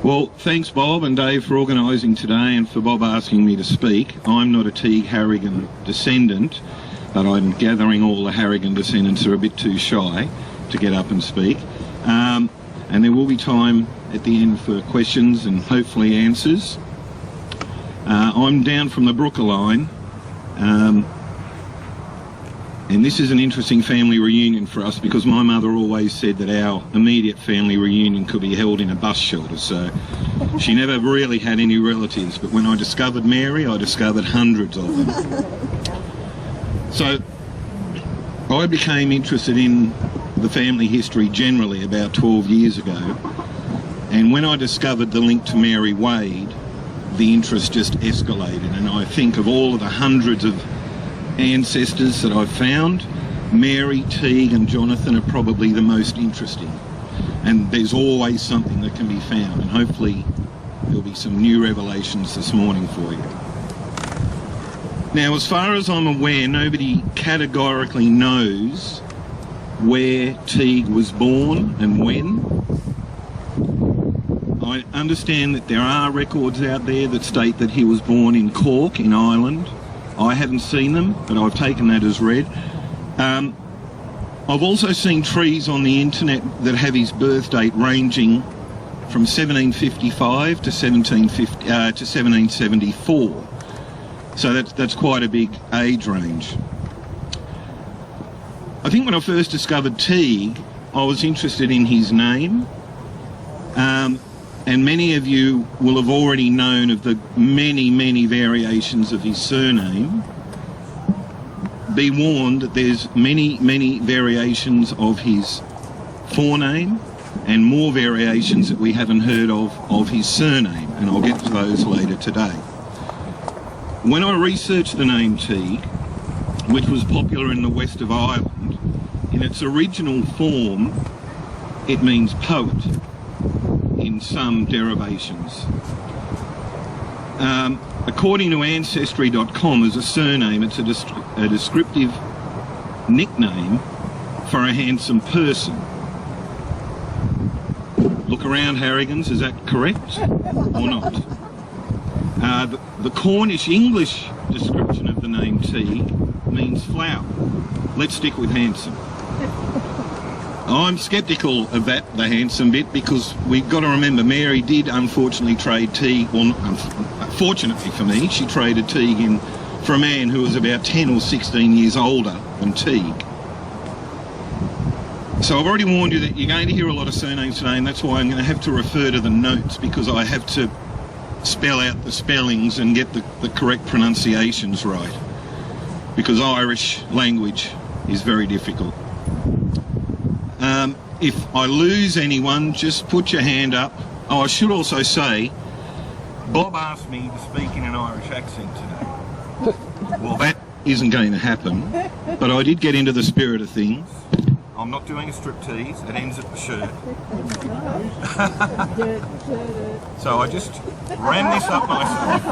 Well, thanks Bob and Dave for organising today and for Bob asking me to speak. I'm not a Teague Harrigan descendant, but I'm gathering all the Harrigan descendants are a bit too shy to get up and speak. And there will be time at the end for questions and hopefully answers. I'm down from the Brooker line, and this is an interesting family reunion for us because my mother always said that our immediate family reunion could be held in a bus shelter, so she never really had any relatives, but when I discovered Mary, I discovered hundreds of them. So I became interested in the family history generally about 12 years ago, and when I discovered the link to Mary Wade, the interest just escalated, and I think of all of the hundreds of ancestors that I've found, Mary, Teague and Jonathan are probably the most interesting, and there's always something that can be found, and hopefully there'll be some new revelations this morning for you. Now, as far as I'm aware, nobody categorically knows where Teague was born and when. I understand that there are records out there that state that he was born in Cork in Ireland. I haven't seen them, but I've taken that as read. I've also seen trees on the internet that have his birth date ranging from 1755 to 1774. So that's quite a big age range. I think when I first discovered Teague, I was interested in his name. And many of you will have already known of the many, many variations of his surname. Be warned that there's many, many variations of his forename and more variations that we haven't heard of his surname, and I'll get to those later today. When I researched the name Teague, which was popular in the west of Ireland, in its original form, it means poet in some derivations. According to Ancestry.com, as a surname, it's a descriptive nickname for a handsome person. Look around, Harrigans, is that correct or not? The Cornish English description of the name Teague means flower. Let's stick with handsome. I'm sceptical of that, the handsome bit, because we've got to remember Mary did unfortunately trade Teague, well, fortunately for me, she traded Teague in for a man who was about 10 or 16 years older than Teague. So I've already warned you that you're going to hear a lot of surnames today, and that's why I'm going to have to refer to the notes, because I have to spell out the spellings and get the correct pronunciations right, because Irish language is very difficult. If I lose anyone, just put your hand up. Oh, I should also say, Bob asked me to speak in an Irish accent today. Well, that isn't going to happen, but I did get into the spirit of things. I'm not doing a striptease, it ends at the shirt. So I just ran this up myself.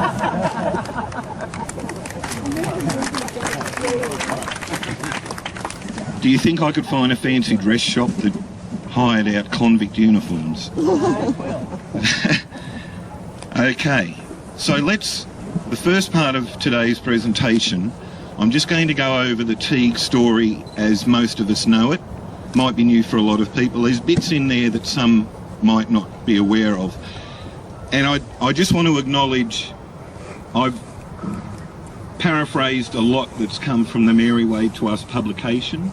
Do you think I could find a fancy dress shop that hired out convict uniforms? Okay, so the first part of today's presentation, I'm just going to go over the Teague story as most of us know it. Might be new for a lot of people. There's bits in there that some might not be aware of. And I just want to acknowledge I've paraphrased a lot that's come from the Mary Wade to Us publication,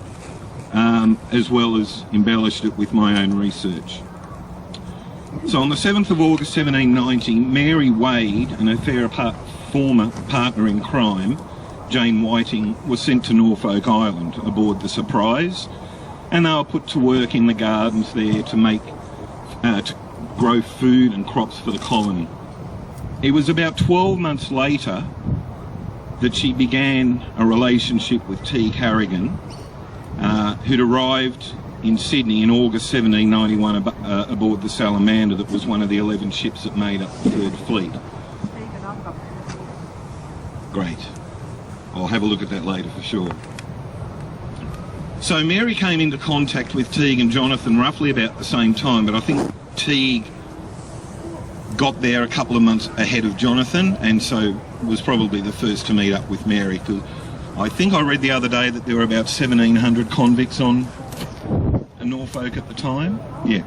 as well as embellished it with my own research. So on the 7th of August 1790, Mary Wade and her former partner in crime, Jane Whiting, was sent to Norfolk Island aboard the Surprise, and they were put to work in the gardens there to grow food and crops for the colony. It was about 12 months later that she began a relationship with Teague Harrigan, who'd arrived in Sydney in August 1791 aboard the Salamander, that was one of the 11 ships that made up the Third Fleet. Great. I'll have a look at that later for sure. So Mary came into contact with Teague and Jonathan roughly about the same time, but I think Teague got there a couple of months ahead of Jonathan, and so was probably the first to meet up with Mary. Because I think I read the other day that there were about 1,700 convicts on Norfolk at the time. Yeah.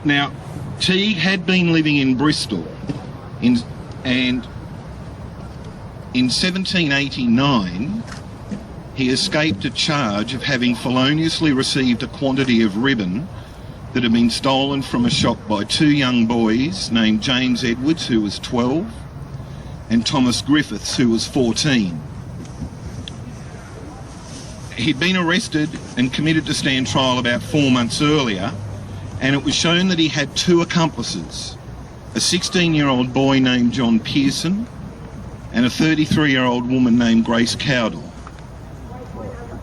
Now, Teague had been living in Bristol, and in 1789 he escaped a charge of having feloniously received a quantity of ribbon that had been stolen from a shop by two young boys named James Edwards, who was 12, and Thomas Griffiths, who was 14. He'd been arrested and committed to stand trial about 4 months earlier, and it was shown that he had two accomplices, a 16-year-old boy named John Pearson and a 33-year-old woman named Grace Cowdell.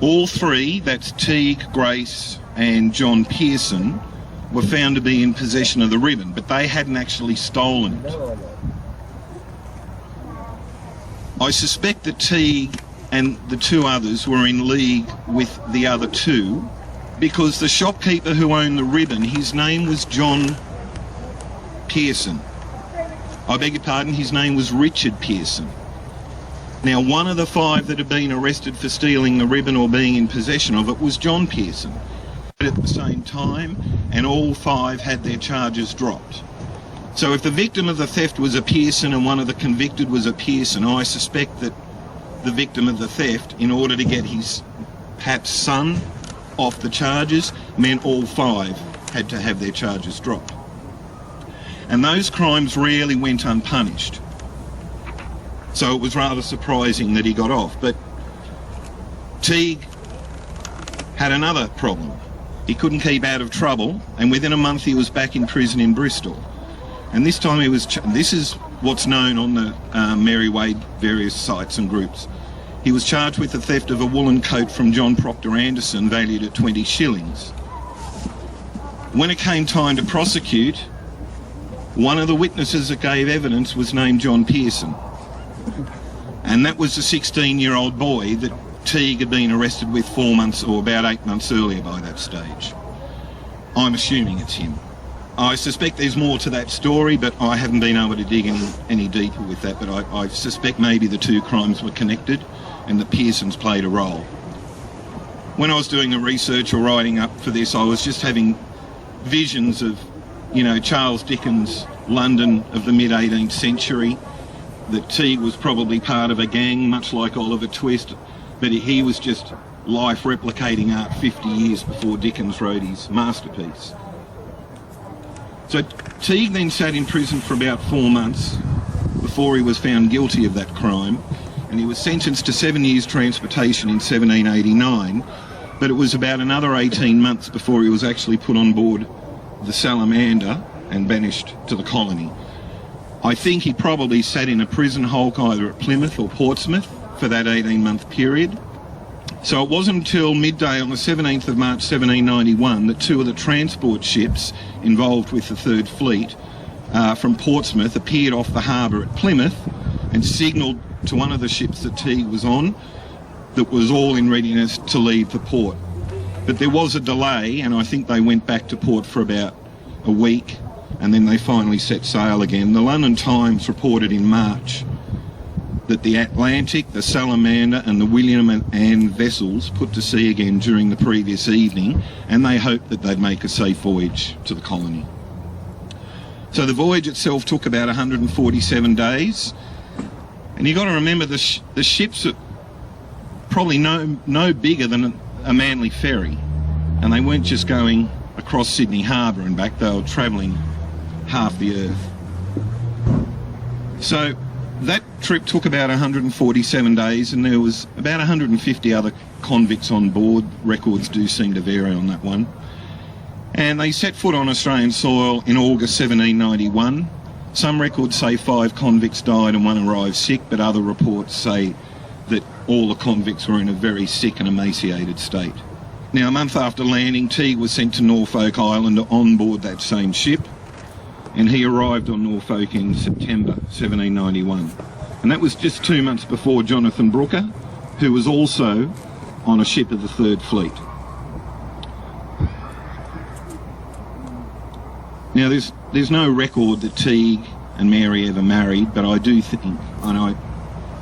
All three, that's Teague, Grace and John Pearson, were found to be in possession of the ribbon, but they hadn't actually stolen it. I suspect that Teague and the two others were in league with the other two, because the shopkeeper who owned the ribbon, his name was John Pearson. I beg your pardon, his name was Richard Pearson. Now, one of the five that had been arrested for stealing the ribbon or being in possession of it was John Pearson. At the same time, and all five had their charges dropped. So if the victim of the theft was a Pearson and one of the convicted was a Pearson, I suspect that the victim of the theft, in order to get his perhaps son off the charges, meant all five had to have their charges dropped. And those crimes rarely went unpunished. So it was rather surprising that he got off. But Teague had another problem. He couldn't keep out of trouble, and within a month he was back in prison in Bristol. And this time he was, this is what's known on the Mary Wade various sites and groups. He was charged with the theft of a woolen coat from John Proctor Anderson, valued at 20 shillings. When it came time to prosecute, one of the witnesses that gave evidence was named John Pearson. And that was the 16-year-old boy that Teague had been arrested with 4 months or about 8 months earlier by that stage. I'm assuming it's him. I suspect there's more to that story, but I haven't been able to dig any deeper with that. But I suspect maybe the two crimes were connected and the Pearsons played a role. When I was doing the research or writing up for this, I was just having visions of, you know, Charles Dickens' London of the mid-18th century, that Teague was probably part of a gang, much like Oliver Twist, but he was just life replicating art 50 years before Dickens wrote his masterpiece. So Teague then sat in prison for about 4 months before he was found guilty of that crime, and he was sentenced to 7 years transportation in 1789, but it was about another 18 months before he was actually put on board the Salamander and banished to the colony. I think he probably sat in a prison hulk either at Plymouth or Portsmouth for that 18-month period. So it wasn't until midday on the 17th of March 1791 that two of the transport ships involved with the Third Fleet from Portsmouth appeared off the harbour at Plymouth and signalled to one of the ships that Teague was on that was all in readiness to leave the port. But there was a delay, and I think they went back to port for about a week, and then they finally set sail again. The London Times reported in March that the Atlantic, the Salamander and the William and Anne vessels put to sea again during the previous evening, and they hoped that they'd make a safe voyage to the colony. So the voyage itself took about 147 days, and you've got to remember the ships are probably no bigger than a Manly ferry, and they weren't just going across Sydney Harbour and back, they were travelling half the earth. So that trip took about 147 days, and there was about 150 other convicts on board. Records do seem to vary on that one. And they set foot on Australian soil in August 1791. Some records say 5 convicts died and 1 arrived sick, but other reports say that all the convicts were in a very sick and emaciated state. Now, a month after landing, Teague was sent to Norfolk Island on board that same ship, and he arrived on Norfolk in September 1791. And that was just 2 months before Jonathan Brooker, who was also on a ship of the Third Fleet. Now, there's no record that Teague and Mary ever married, but I do think,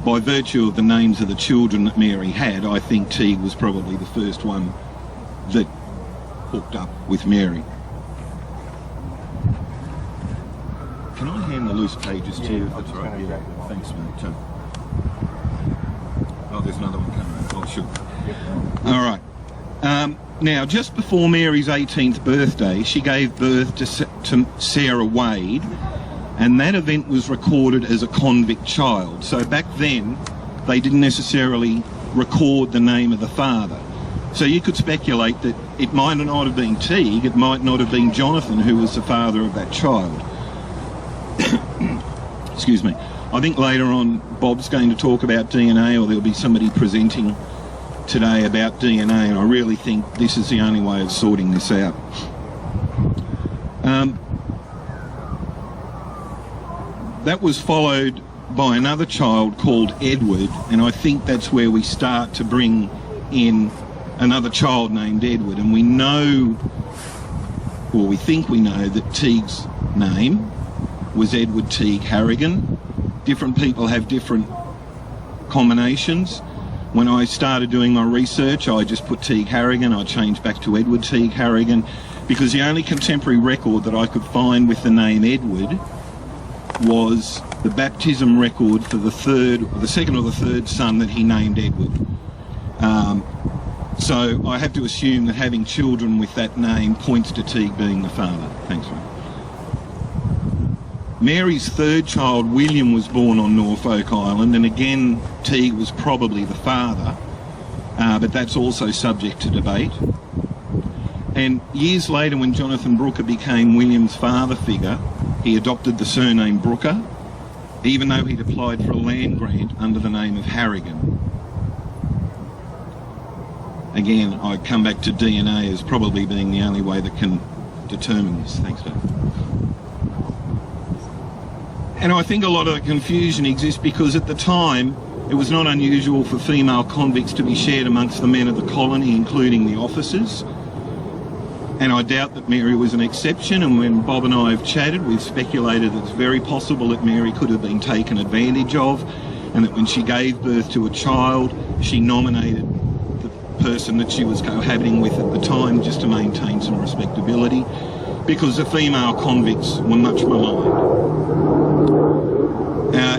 by virtue of the names of the children that Mary had, I think Teague was probably the first one that hooked up with Mary. Can I hand the loose pages to you? That's right. Yeah. Thanks, mate. Oh, there's another one coming. Oh, sure. All right. Now, just before Mary's 18th birthday, she gave birth to Sarah Wade, and that event was recorded as a convict child. So back then, they didn't necessarily record the name of the father. So you could speculate that it might not have been Teague, it might not have been Jonathan who was the father of that child. Excuse me. I think later on Bob's going to talk about DNA, or there'll be somebody presenting today about DNA, and I really think this is the only way of sorting this out. That was followed by another child called Edward, and I think that's where we start to bring in another child named Edward, and we know, or we think we know, that Teague's name was Edward Teague Harrigan. Different people have different combinations. When I started doing my research, I just put Teague Harrigan. I changed back to Edward Teague Harrigan, because the only contemporary record that I could find with the name Edward was the baptism record for the second or the third son that he named Edward. So I have to assume that having children with that name points to Teague being the father. Thanks, mate. Mary's third child, William, was born on Norfolk Island, and again, Teague was probably the father, but that's also subject to debate. And years later, when Jonathan Brooker became William's father figure, he adopted the surname Brooker, even though he'd applied for a land grant under the name of Harrigan. Again, I come back to DNA as probably being the only way that can determine this. Thanks, Dave. And I think a lot of the confusion exists because at the time, it was not unusual for female convicts to be shared amongst the men of the colony, including the officers. And I doubt that Mary was an exception, and when Bob and I have chatted, we've speculated that it's very possible that Mary could have been taken advantage of, and that when she gave birth to a child, she nominated the person that she was cohabiting with at the time just to maintain some respectability, because the female convicts were much maligned.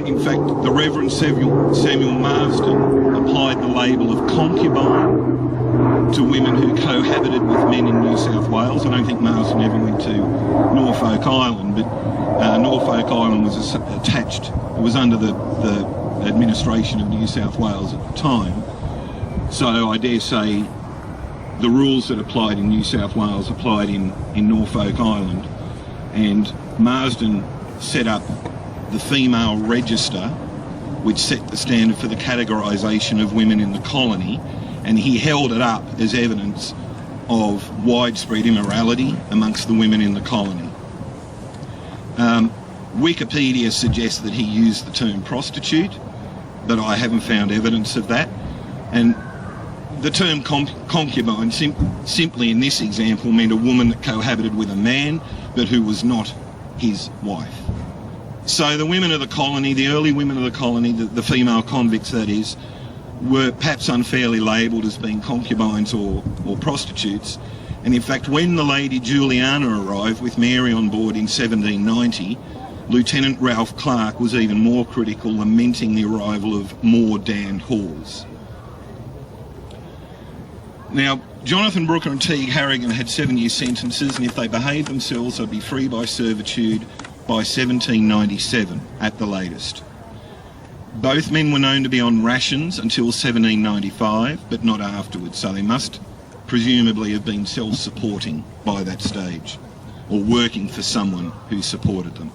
In fact, the Reverend Samuel Marsden applied the label of concubine to women who cohabited with men in New South Wales. I don't think Marsden ever went to Norfolk Island, but Norfolk Island was attached, it was under the administration of New South Wales at the time. So I dare say the rules that applied in New South Wales applied in Norfolk Island, and Marsden set up the female register, which set the standard for the categorisation of women in the colony, and he held it up as evidence of widespread immorality amongst the women in the colony. Wikipedia suggests that he used the term prostitute, but I haven't found evidence of that. And the term concubine simply in this example meant a woman that cohabited with a man, but who was not his wife. So the women of the colony, the early women of the colony, the female convicts that is, were perhaps unfairly labelled as being concubines or prostitutes. And in fact, when the Lady Juliana arrived with Mary on board in 1790, Lieutenant Ralph Clark was even more critical, lamenting the arrival of more damned whores. Now, Jonathan Brooker and Teague Harrigan had 7-year sentences, and if they behaved themselves, they'd be free by servitude by 1797 at the latest. Both men were known to be on rations until 1795, but not afterwards, so they must presumably have been self-supporting by that stage, or working for someone who supported them.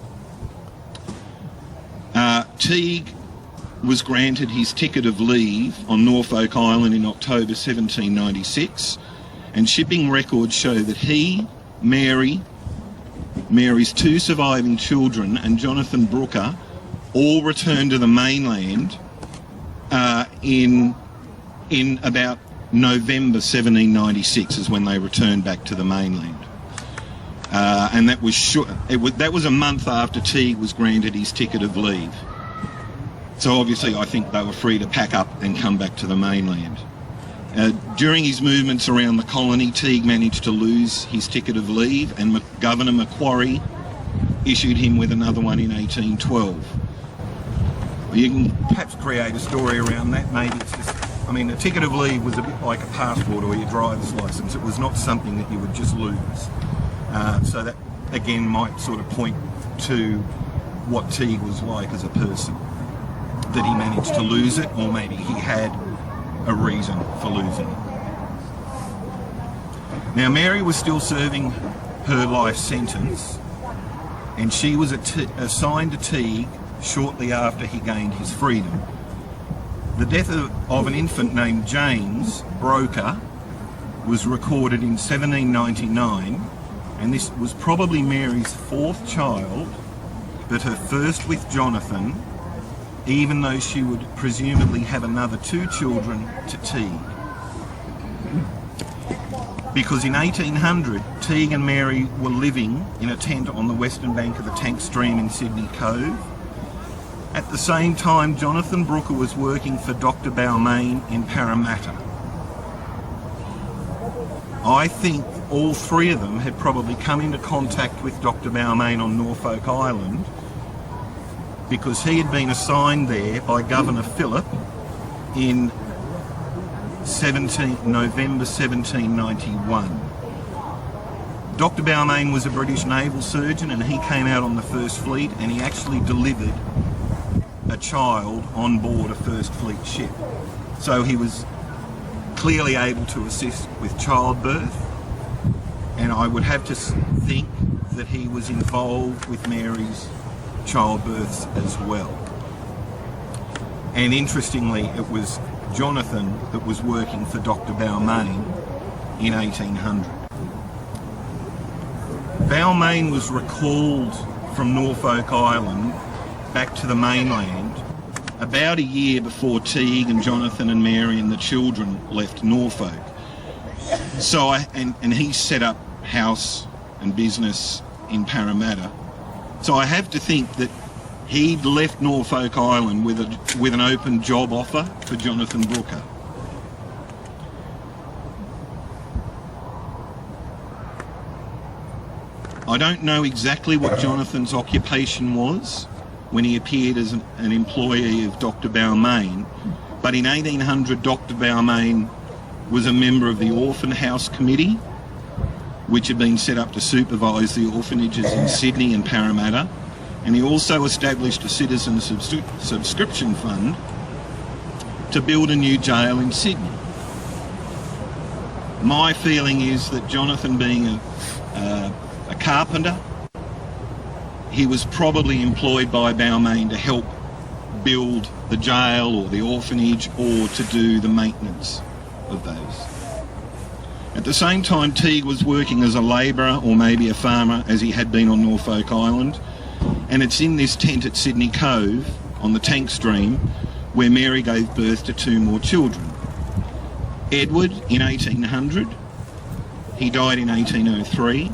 Teague was granted his ticket of leave on Norfolk Island in October 1796, and shipping records show that he, Mary's 2 surviving children, and Jonathan Brooker all returned to the mainland in about November 1796 is when they returned back to the mainland. and that was a month after Teague was granted his ticket of leave. So obviously I think they were free to pack up and come back to the mainland. During his movements around the colony, Teague managed to lose his ticket of leave, and Governor Macquarie issued him with another one in 1812. You can perhaps create a story around that. Maybe it's just, I mean, a ticket of leave was a bit like a passport or your driver's licence. It was not something that you would just lose. So that, again, might sort of point to what Teague was like as a person, that he managed to lose it, or maybe he had a reason for losing it. Now, Mary was still serving her life sentence, and she was assigned to Teague shortly after he gained his freedom. The death of an infant named James Broker was recorded in 1799, and this was probably Mary's fourth child, but her first with Jonathan, even though she would presumably have another two children to Teague. Because in 1800, Teague and Mary were living in a tent on the western bank of the Tank Stream in Sydney Cove. At the same time, Jonathan Brooker was working for Dr. Balmain in Parramatta. I think all three of them had probably come into contact with Dr. Balmain on Norfolk Island, because he had been assigned there by Governor Phillip in November 1791. Dr. Balmain was a British naval surgeon, and he came out on the First Fleet, and he actually delivered a child on board a First Fleet ship. So he was clearly able to assist with childbirth, and I would have to think that he was involved with Mary's childbirths as well. And interestingly, it was Jonathan that was working for Dr. Balmain in 1800. Balmain was recalled from Norfolk Island back to the mainland about a year before Teague and Jonathan and Mary and the children left Norfolk. So and he set up house and business in Parramatta. So I have to think that he'd left Norfolk Island with an open job offer for Jonathan Brooker. I don't know exactly what Jonathan's occupation was when he appeared as an employee of Dr. Balmain, but in 1800 Dr. Balmain was a member of the Orphan House Committee, which had been set up to supervise the orphanages in Sydney and Parramatta, and he also established a citizen subscription fund to build a new jail in Sydney. My feeling is that Jonathan, being a carpenter, he was probably employed by Balmain to help build the jail or the orphanage, or to do the maintenance of those. At the same time, Teague was working as a labourer or maybe a farmer, as he had been on Norfolk Island, and it's in this tent at Sydney Cove on the Tank Stream where Mary gave birth to two more children. Edward in 1800, he died in 1803,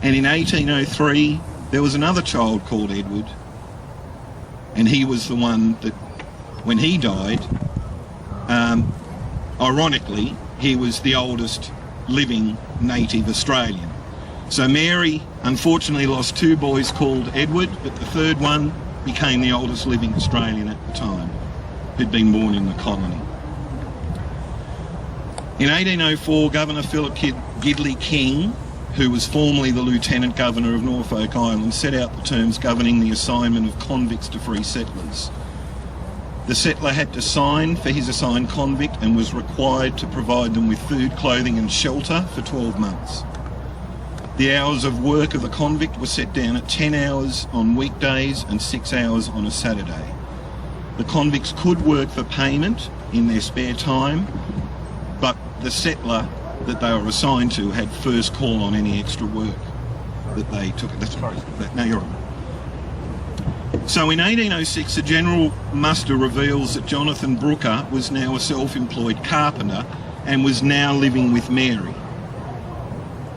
and in 1803 there was another child called Edward, and he was the one that, when he died, ironically, he was the oldest living native Australian. So Mary unfortunately lost two boys called Edward, but the third one became the oldest living Australian at the time, who'd been born in the colony. In 1804, Governor Philip Gidley King, who was formerly the Lieutenant Governor of Norfolk Island, set out the terms governing the assignment of convicts to free settlers. The settler had to sign for his assigned convict and was required to provide them with food, clothing and shelter for 12 months. The hours of work of the convict were set down at 10 hours on weekdays and 6 hours on a Saturday. The convicts could work for payment in their spare time, but the settler that they were assigned to had first call on any extra work that they took. No, you're right. So in 1806, a general muster reveals that Jonathan Brooker was now a self-employed carpenter and was now living with Mary.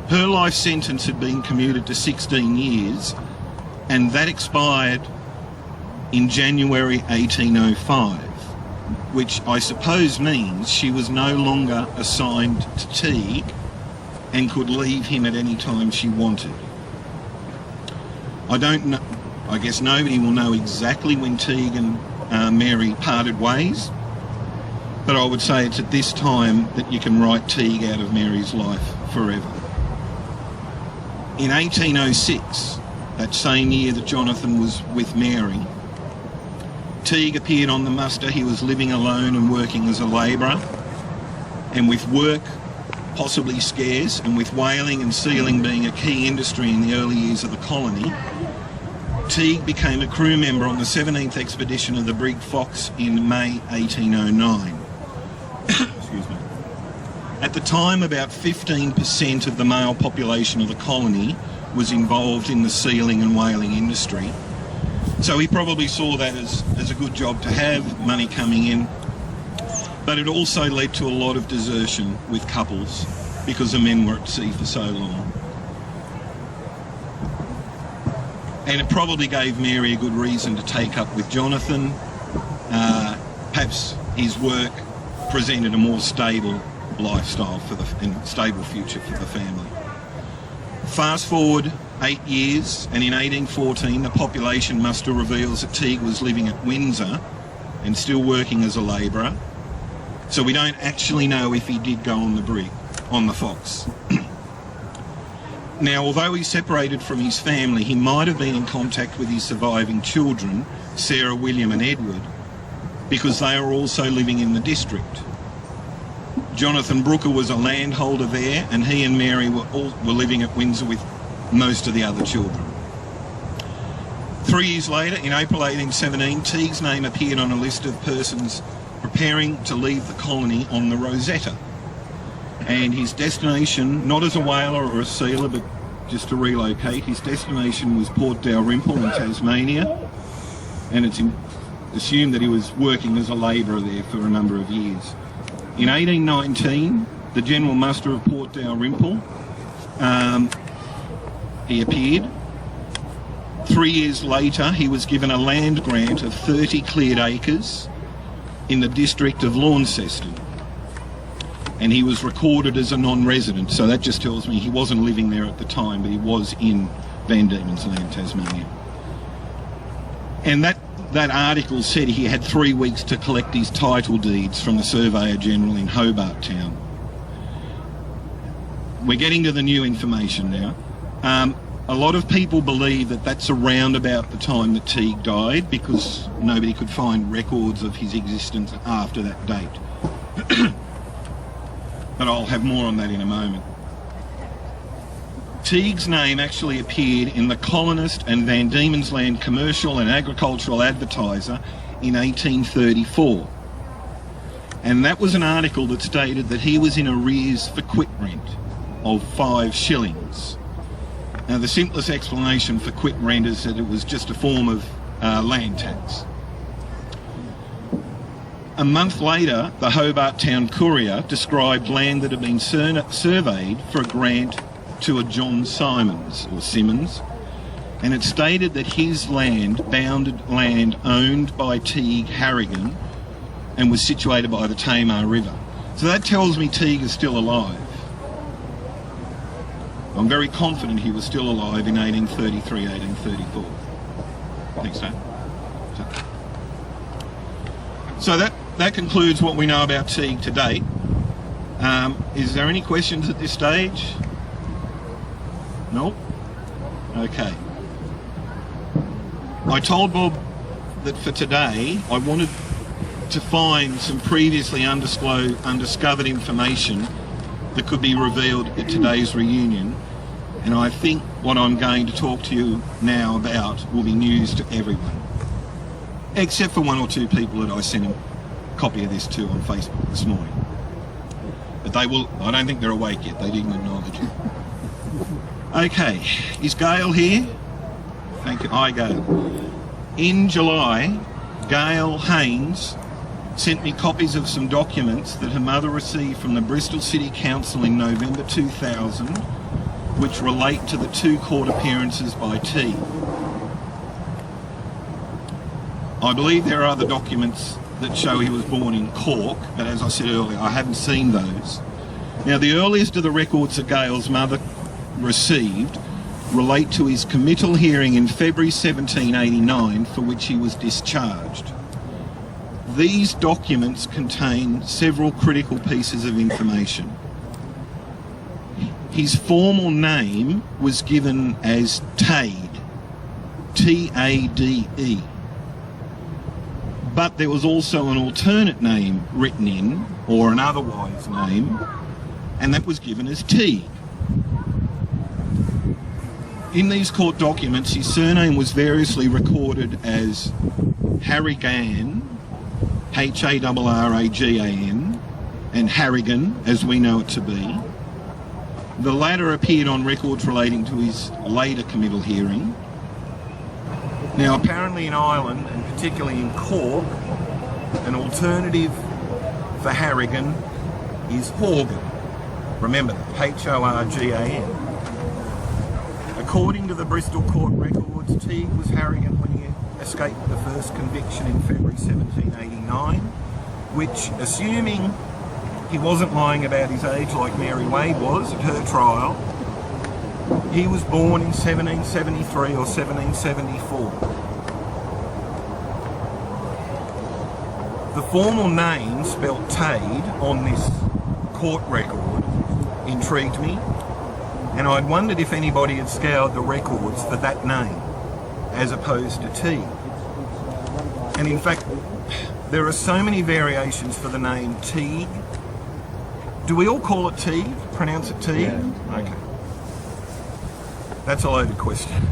Her life sentence had been commuted to 16 years, and that expired in January 1805, which I suppose means she was no longer assigned to Teague and could leave him at any time she wanted. I don't know, I guess nobody will know exactly when Teague and Mary parted ways, but I would say it's at this time that you can write Teague out of Mary's life forever. In 1806, that same year that Jonathan was with Mary, Teague appeared on the muster. He was living alone and working as a labourer, and with work possibly scarce, and with whaling and sealing being a key industry in the early years of the colony, Teague became a crew member on the 17th expedition of the brig Fox in May 1809. Excuse me. At the time, about 15% of the male population of the colony was involved in the sealing and whaling industry. So he probably saw that as a good job to have, money coming in. But it also led to a lot of desertion with couples because the men were at sea for so long. And it probably gave Mary a good reason to take up with Jonathan. Perhaps his work presented a more stable lifestyle and stable future for the family. Fast forward 8 years, and in 1814 the population muster reveals that Teague was living at Windsor and still working as a labourer. So we don't actually know if he did go on the brig, on the Fox. Now, although he separated from his family, he might have been in contact with his surviving children, Sarah, William and Edward, because they were also living in the district. Jonathan Brooker was a landholder there, and he and Mary were living at Windsor with most of the other children. 3 years later, in April 1817, Teague's name appeared on a list of persons preparing to leave the colony on the Rosetta. And his destination, not as a whaler or a sealer, but just to relocate, his destination was Port Dalrymple in Tasmania, and it's assumed that he was working as a labourer there for a number of years. In 1819, the General Muster of Port Dalrymple, he appeared. 3 years later, he was given a land grant of 30 cleared acres in the district of Launceston, and he was recorded as a non-resident, so that just tells me he wasn't living there at the time, but he was in Van Diemen's Land, Tasmania. And that article said he had 3 weeks to collect his title deeds from the Surveyor General in Hobart Town. We're getting to the new information now. A lot of people believe that that's around about the time that Teague died, because nobody could find records of his existence after that date. But I'll have more on that in a moment. Teague's name actually appeared in the Colonist and Van Diemen's Land Commercial and Agricultural Advertiser in 1834. And that was an article that stated that he was in arrears for quit rent of 5 shillings. Now, the simplest explanation for quit rent is that it was just a form of land tax. A month later, the Hobart Town Courier described land that had been surveyed for a grant to a John Simmons, and it stated that his land bounded land owned by Teague Harrigan and was situated by the Tamar River. So that tells me Teague is still alive. I'm very confident he was still alive in 1833, 1834. Thanks, Dave. So that concludes what we know about Teague to date. Is there any questions at this stage? No? Okay. I told Bob that for today I wanted to find some previously undiscovered information that could be revealed at today's reunion, and I think what I'm going to talk to you now about will be news to everyone, except for 1 or 2 people that I sent a copy of this to on Facebook this morning. But I don't think they're awake yet, they didn't acknowledge it. Okay, is Gail here? Thank you. Hi, Gail. In July, Gail Haynes sent me copies of some documents that her mother received from the Bristol City Council in November 2000 which relate to the 2 court appearances by Teague. I believe there are other documents that show he was born in Cork, but as I said earlier, I haven't seen those. Now, the earliest of the records that Gail's mother received relate to his committal hearing in February 1789, for which he was discharged. These documents contain several critical pieces of information. His formal name was given as Tade, T-A-D-E. But there was also an alternate name written in, or an otherwise name, and that was given as Teague. In these court documents, his surname was variously recorded as Harrigan, H-A-R-R-A-G-A-N, and Harrigan, as we know it to be. The latter appeared on records relating to his later committal hearing. Now, apparently in Ireland, and particularly in Cork, an alternative for Harrigan is Horgan. Remember that, H-O-R-G-A-N. According to the Bristol court records, Teague was Harrigan when he escaped the first conviction in February 1789, which, assuming he wasn't lying about his age like Mary Wade was at her trial, he was born in 1773 or 1774. The formal name spelt Tade on this court record intrigued me, and I'd wondered if anybody had scoured the records for that name as opposed to Teague. And in fact, there are so many variations for the name Teague. Do we all call it Teague? Pronounce it Teague? Yeah. Okay. That's a loaded question.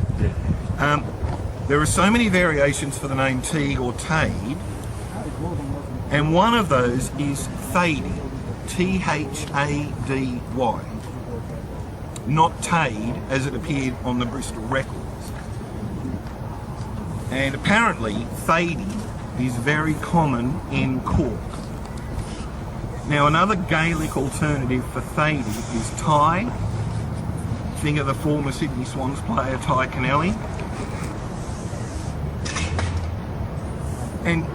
There are so many variations for the name Teague or Tade, and one of those is Thady, T-H-A-D-Y, not Tade as it appeared on the Bristol records. And apparently Thady is very common in Cork. Now, another Gaelic alternative for Thady is Ty. Think of the former Sydney Swans player Ty Kennelly. And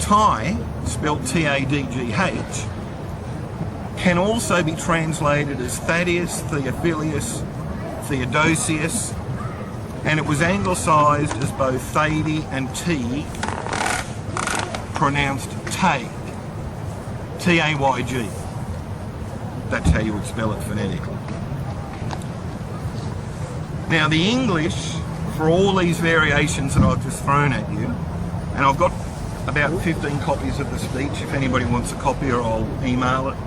Ty, spelled T-A-D-G-H, can also be translated as Thaddeus, Theophilus, Theodosius, and it was anglicised as both Thady and Teague, pronounced Taig, T-A-Y-G. That's how you would spell it phonetically. Now, the English, for all these variations that I've just thrown at you, and I've got about 15 copies of the speech, if anybody wants a copy, or I'll email it.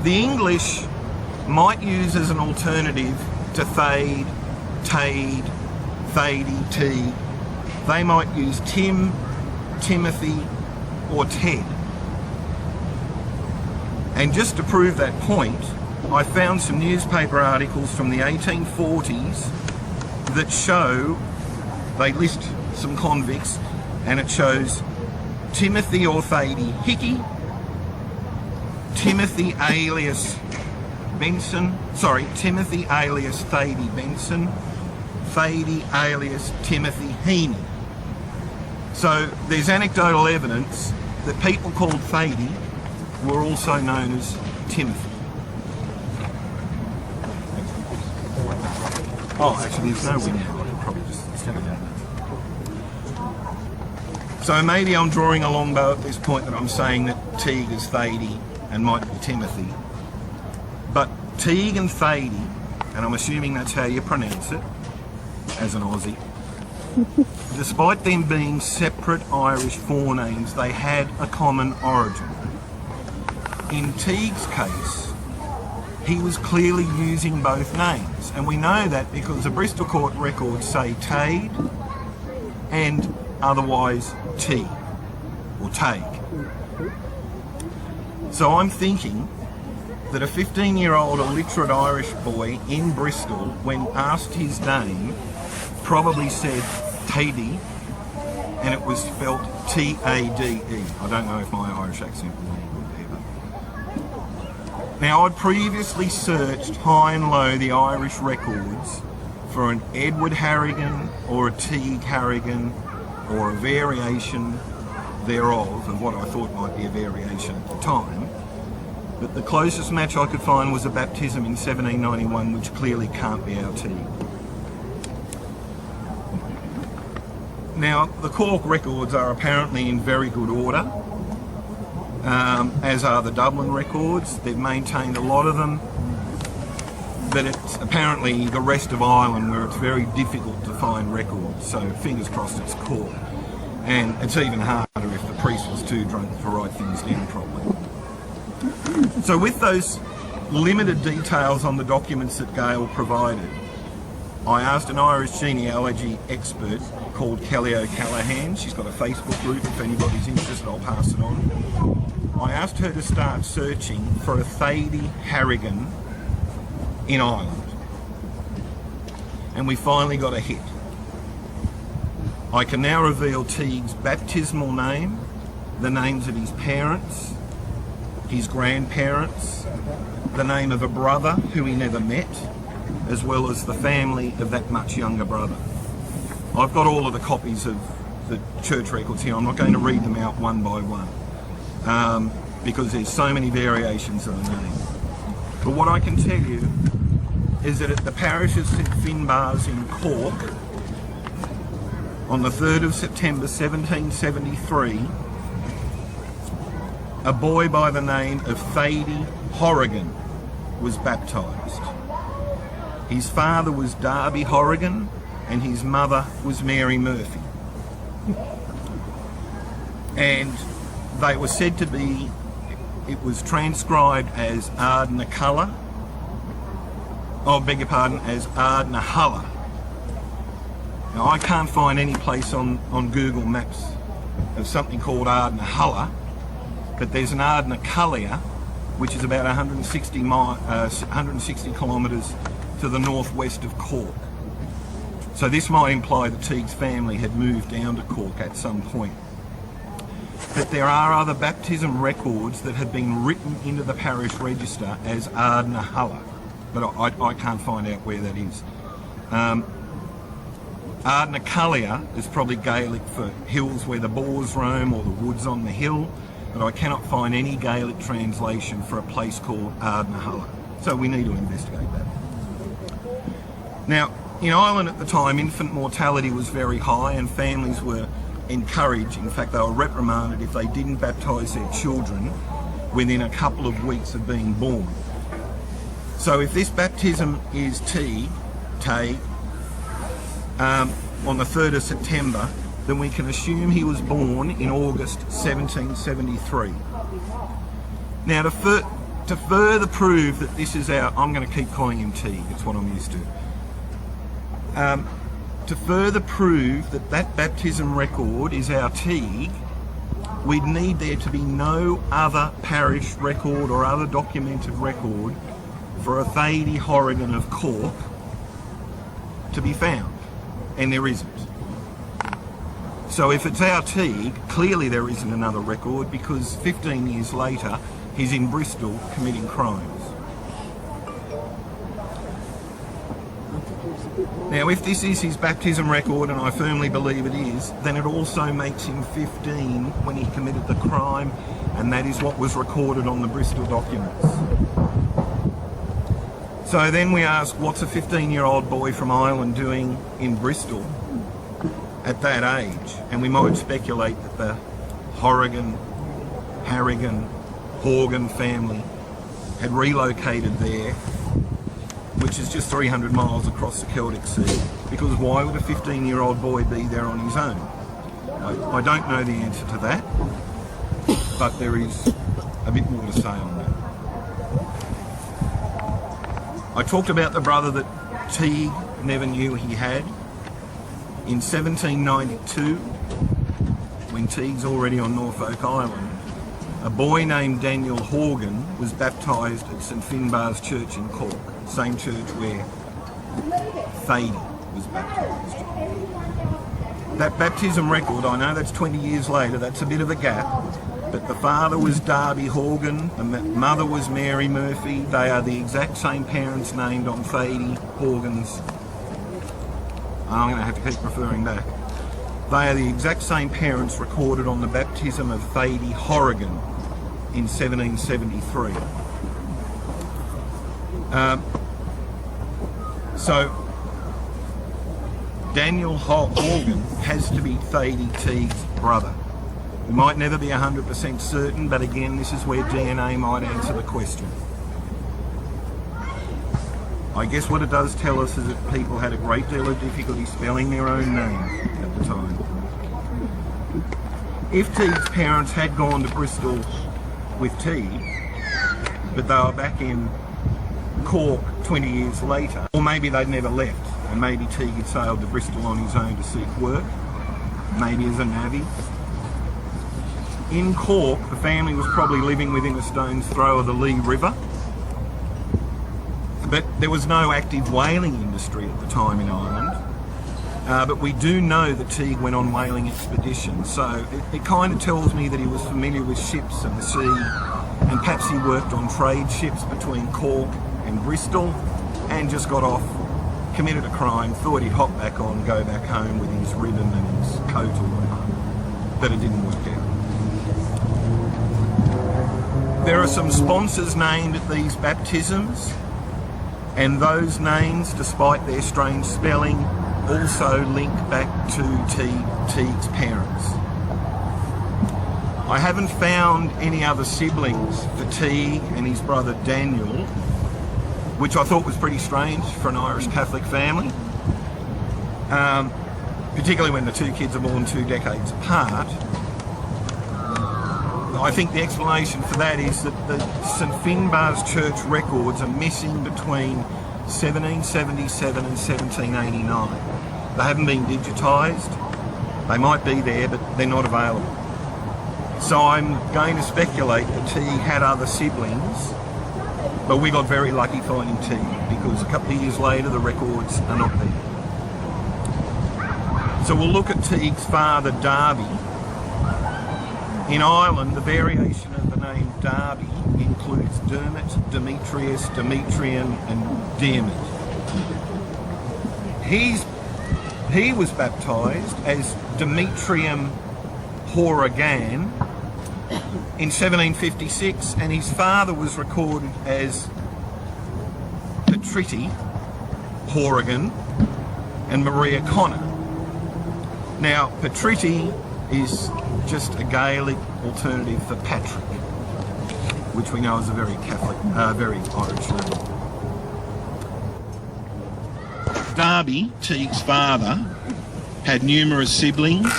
The English might use as an alternative to Thade, Tade, Thady, Teague. They might use Tim, Timothy, or Ted. And just to prove that point, I found some newspaper articles from the 1840s that show, they list some convicts, and it shows Timothy or Thady Hickey, Timothy alias Benson, Timothy alias Thady Benson, Thady alias Timothy Heaney. So there's anecdotal evidence that people called Thady were also known as Timothy. Oh, actually there's no window, I could probably just step it down. So maybe I'm drawing a long bow at this point that I'm saying that Teague is Thady and might be Timothy. But Teague and Thady, and I'm assuming that's how you pronounce it, as an Aussie, despite them being separate Irish forenames, they had a common origin. In Teague's case, he was clearly using both names, and we know that because the Bristol court records say Tade and otherwise Teague, or Tague. So I'm thinking that a 15-year-old illiterate Irish boy in Bristol, when asked his name, probably said Thady, and it was spelt T-A-D-E. I don't know if my Irish accent will be good either. Now, I'd previously searched high and low the Irish records for an Edward Harrigan or a Teague Harrigan or a variation thereof, of what I thought might be a variation at the time. But the closest match I could find was a baptism in 1791, which clearly can't be our Teague. Now, the Cork records are apparently in very good order, as are the Dublin records. They've maintained a lot of them, but it's apparently the rest of Ireland where it's very difficult to find records, so fingers crossed it's Cork. And it's even harder if the priest was too drunk to write things down properly. So with those limited details on the documents that Gail provided, I asked an Irish genealogy expert called Kelly O'Callaghan. She's got a Facebook group, if anybody's interested I'll pass it on. I asked her to start searching for a Thady Harrigan in Ireland. And we finally got a hit. I can now reveal Teague's baptismal name, the names of his parents, his grandparents, the name of a brother who he never met, as well as the family of that much younger brother. I've got all of the copies of the church records here. I'm not going to read them out one by one because there's so many variations of the name. But what I can tell you is that at the parish of St Finbarr's in Cork, on the 3rd of September 1773, a boy by the name of Thady Horgan was baptised. His father was Darby Horgan and his mother was Mary Murphy. And they were said to be, it was transcribed as Ardnaculla, as Ardnahulla. Now, I can't find any place on Google Maps of something called Ardnahulla, but there's an Ardnaculla, which is about 160 kilometres to the northwest of Cork. So this might imply that Teague's family had moved down to Cork at some point. But there are other baptism records that have been written into the parish register as Ardnahulla, but I can't find out where that is. Ardnaculla is probably Gaelic for hills where the boars roam or the woods on the hill, but I cannot find any Gaelic translation for a place called Ardnahulla. So we need to investigate that. Now, in Ireland at the time, infant mortality was very high and families were encouraged, in fact they were reprimanded if they didn't baptise their children within a couple of weeks of being born. So if this baptism is Teague, on the 3rd of September, then we can assume he was born in August 1773. Now to further prove that this is our, I'm going to keep calling him Teague, it's what I'm used to. To further prove that that baptism record is our Teague, we'd need there to be no other parish record or other documented record for a Thady Horgan of Cork to be found, and there isn't. So if it's our Teague, clearly there isn't another record because 15 years later he's in Bristol committing crimes. Now if this is his baptism record, and I firmly believe it is, then it also makes him 15 when he committed the crime, and that is what was recorded on the Bristol documents. So then we ask, what's a 15-year-old boy from Ireland doing in Bristol at that age? And we might speculate that the Harrigan, Horgan family had relocated there, which is just 300 miles across the Celtic Sea, because why would a 15-year-old boy be there on his own? I don't know the answer to that, but there is a bit more to say on that. I talked about the brother that Teague never knew he had. In 1792, when Teague's already on Norfolk Island, a boy named Daniel Horgan was baptised at St Finbarr's Church in Cork, same church where Thady was baptised. That baptism record, I know that's 20 years later, that's a bit of a gap, but the father was Thady Horgan, and the mother was Mary Murphy. They are the exact same parents named on Thady Horgan's. I'm going to have to keep referring back. They are the exact same parents recorded on the baptism of Thady Horgan in 1773. So Daniel Horgan has to be Thady Teague's brother. We might never be 100% certain, but again, this is where DNA might answer the question. I guess what it does tell us is that people had a great deal of difficulty spelling their own name at the time. If Teague's parents had gone to Bristol with Teague, but they were back in Cork 20 years later, or maybe they'd never left, and maybe Teague had sailed to Bristol on his own to seek work, maybe as a navvy. In Cork, the family was probably living within a stone's throw of the Lee River, but there was no active whaling industry at the time in Ireland. But we do know that Teague went on whaling expeditions, so it kind of tells me that he was familiar with ships and the sea, and perhaps he worked on trade ships between Cork and Bristol, and just got off, committed a crime, thought he'd hop back on, go back home with his ribbon and his coat or whatever, but it didn't work out. There are some sponsors named at these baptisms, and those names, despite their strange spelling, also link back to Teague's parents. I haven't found any other siblings for Teague and his brother Daniel, which I thought was pretty strange for an Irish Catholic family, particularly when the two kids are born 2 decades apart. I think the explanation for that is that the St Finbarr's Church records are missing between 1777 and 1789. They haven't been digitised. They might be there, but they're not available. So I'm going to speculate that Teague had other siblings, but we got very lucky finding Teague, because a couple of years later the records are not there. So we'll look at Teague's father, Darby. In Ireland, the variation of the name Darby includes Dermot, Demetrius, Demetrian and Dermot. He was baptised as Demetrium Horgan in 1756, and his father was recorded as Patritti Horgan and Maria Connor. Now, Patritti is just a Gaelic alternative for Patrick, which we know is a very Catholic, very Irish name. Darby, Teague's father, had numerous siblings,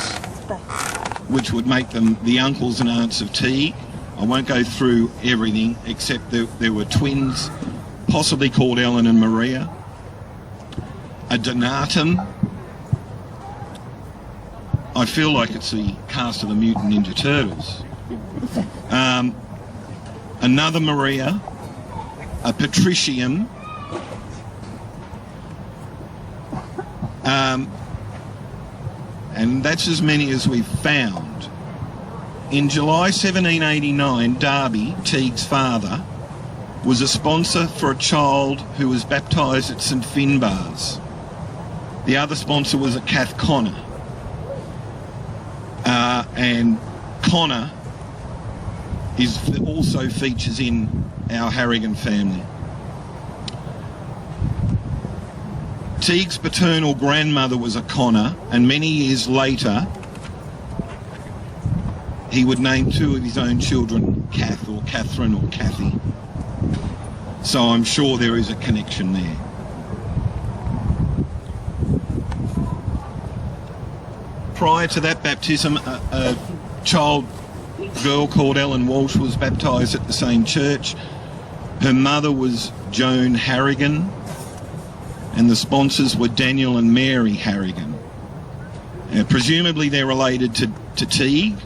which would make them the uncles and aunts of Teague. I won't go through everything, except there were twins, possibly called Ellen and Maria, a Donatum. I feel like it's the cast of the Mutant Ninja Turtles. Another Maria, a Patricium, and that's as many as we've found. In July 1789, Darby, Teague's father, was a sponsor for a child who was baptised at St Finbarr's. The other sponsor was a Kath Connor. And Connor also features in our Harrigan family. Teague's paternal grandmother was a Connor, and many years later he would name 2 of his own children Kath or Catherine or Kathy. So I'm sure there is a connection there. Prior to that baptism, a girl called Ellen Walsh was baptised at the same church. Her mother was Joan Harrigan, and the sponsors were Daniel and Mary Harrigan. Presumably they're related to Teague,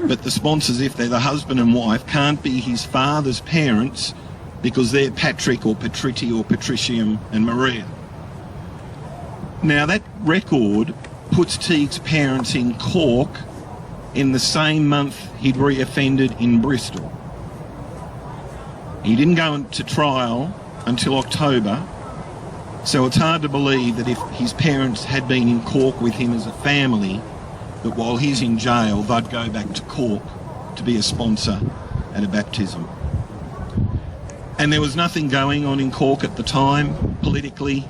but the sponsors, if they're the husband and wife, can't be his father's parents, because they're Patrick or Patritti or Patricium and Maria. Now that record puts Teague's parents in Cork in the same month he'd reoffended in Bristol. He didn't go to trial until October, so it's hard to believe that if his parents had been in Cork with him as a family, that while he's in jail, they'd go back to Cork to be a sponsor at a baptism. And there was nothing going on in Cork at the time, politically,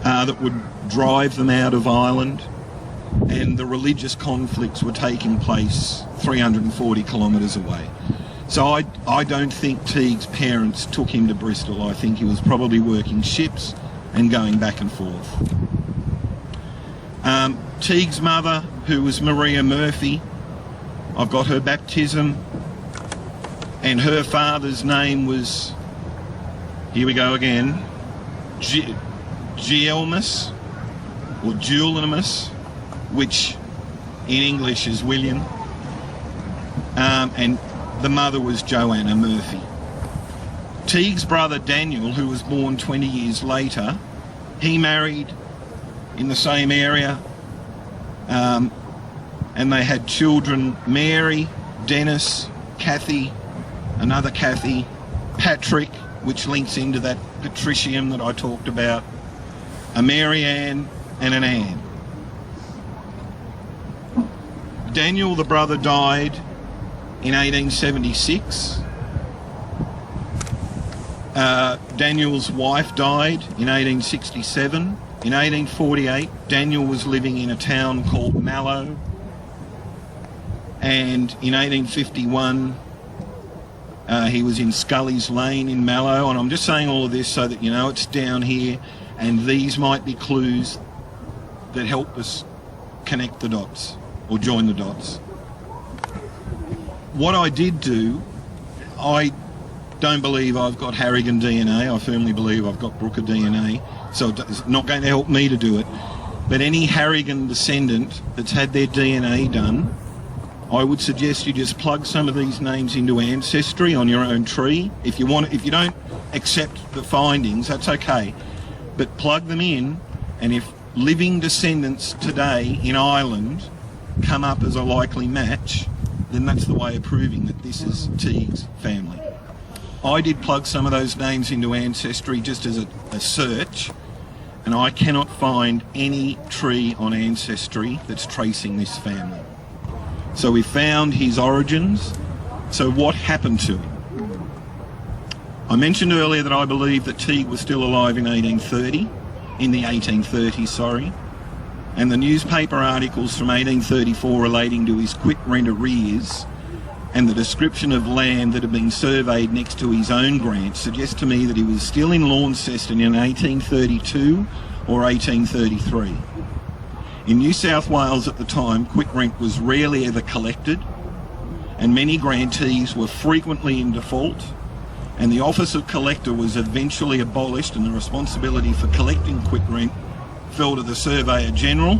that would drive them out of Ireland, and the religious conflicts were taking place 340 kilometres away. So I don't think Teague's parents took him to Bristol. I think he was probably working ships and going back and forth. Teague's mother, who was Maria Murphy, I've got her baptism, and her father's name was, here we go again, Gielmus, or Julimus, which in English is William, and the mother was Joanna Murphy. Teague's brother Daniel, who was born 20 years later, he married in the same area, and they had children, Mary, Dennis, Kathy, another Kathy, Patrick, which links into that patricium that I talked about, a Mary Ann and an Anne. Daniel, the brother, died in 1876. Daniel's wife died in 1867. In 1848, Daniel was living in a town called Mallow. And in 1851, he was in Scully's Lane in Mallow. And I'm just saying all of this so that you know it's down here, and these might be clues that help us connect the dots or join the dots. What I did do, I don't believe I've got Harrigan DNA. I firmly believe I've got Brooker DNA, so it's not going to help me to do it. But any Harrigan descendant that's had their DNA done, I would suggest you just plug some of these names into Ancestry on your own tree. If you want, if you don't accept the findings, that's okay. But plug them in, and if living descendants today in Ireland come up as a likely match, then that's the way of proving that this is Teague's family. I did plug some of those names into Ancestry just as a search, and I cannot find any tree on Ancestry that's tracing this family. So we found his origins. So what happened to him? I mentioned earlier that I believe that Teague was still alive in the 1830s, sorry. And the newspaper articles from 1834 relating to his quit rent arrears and the description of land that had been surveyed next to his own grant suggest to me that he was still in Launceston in 1832 or 1833. In New South Wales at the time, quit rent was rarely ever collected, and many grantees were frequently in default, and the office of collector was eventually abolished, and the responsibility for collecting quit rent fell to the Surveyor General,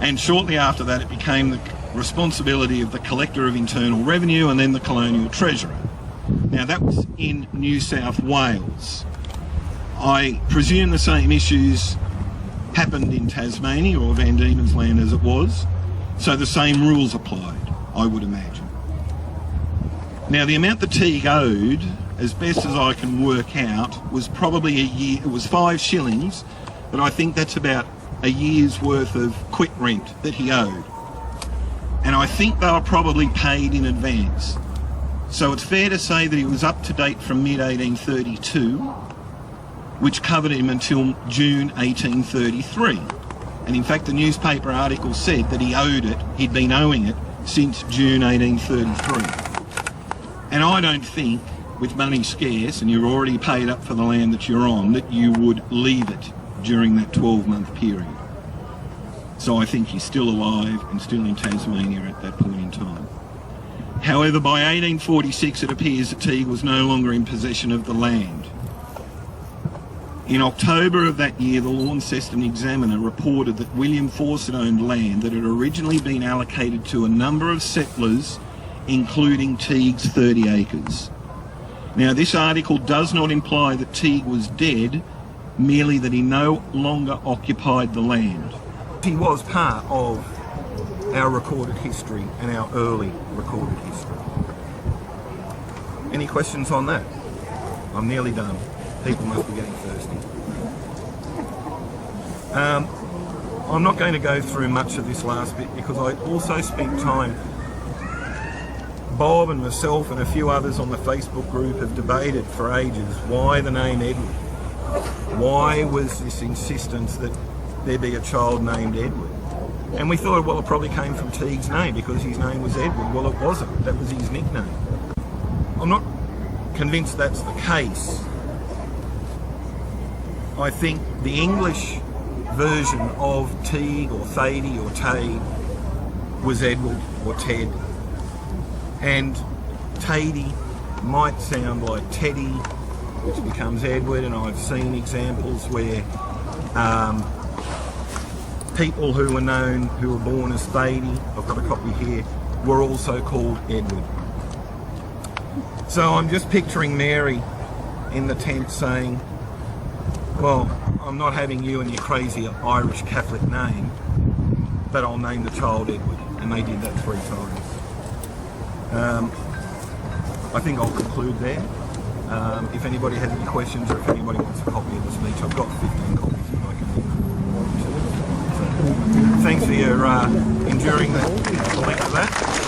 and shortly after that it became the responsibility of the Collector of Internal Revenue and then the Colonial Treasurer. Now that was in New South Wales. I presume the same issues happened in Tasmania, or Van Diemen's Land as it was, so the same rules applied, I would imagine. Now the amount that Teague owed, as best as I can work out, was probably a year, it was 5 shillings, but I think that's about a year's worth of quit rent that he owed. And I think they were probably paid in advance. So it's fair to say that he was up to date from mid-1832, which covered him until June 1833. And in fact, the newspaper article said that he owed it, he'd been owing it since June 1833. And I don't think, with money scarce and you're already paid up for the land that you're on, that you would leave it during that 12-month period. So I think he's still alive and still in Tasmania at that point in time. However, by 1846 it appears that Teague was no longer in possession of the land. In October of that year, the Launceston Examiner reported that William Fawcett owned land that had originally been allocated to a number of settlers, including Teague's 30 acres. Now, this article does not imply that Teague was dead, merely that he no longer occupied the land. He was part of our recorded history and our early recorded history. Any questions on that? I'm nearly done. People must be getting thirsty. I'm not going to go through much of this last bit because I also spent time, Bob and myself and a few others on the Facebook group have debated for ages why the name Edward. Why was this insistence that there be a child named Edward? And we thought, well, it probably came from Teague's name because his name was Edward. Well, it wasn't. That was his nickname. I'm not convinced that's the case. I think the English version of Teague or Thady or Tay was Edward or Ted. And Thady might sound like Teddy, which becomes Edward, and I've seen examples where people who were known, who were born as Thady, I've got a copy here, were also called Edward. So I'm just picturing Mary in the tent saying, well, I'm not having you and your crazy Irish Catholic name, but I'll name the child Edward. And they did that 3 times. I think I'll conclude there. If anybody has any questions or if anybody wants a copy of the speech, I've got 15 copies that I can give. So, thanks for your enduring the length of that.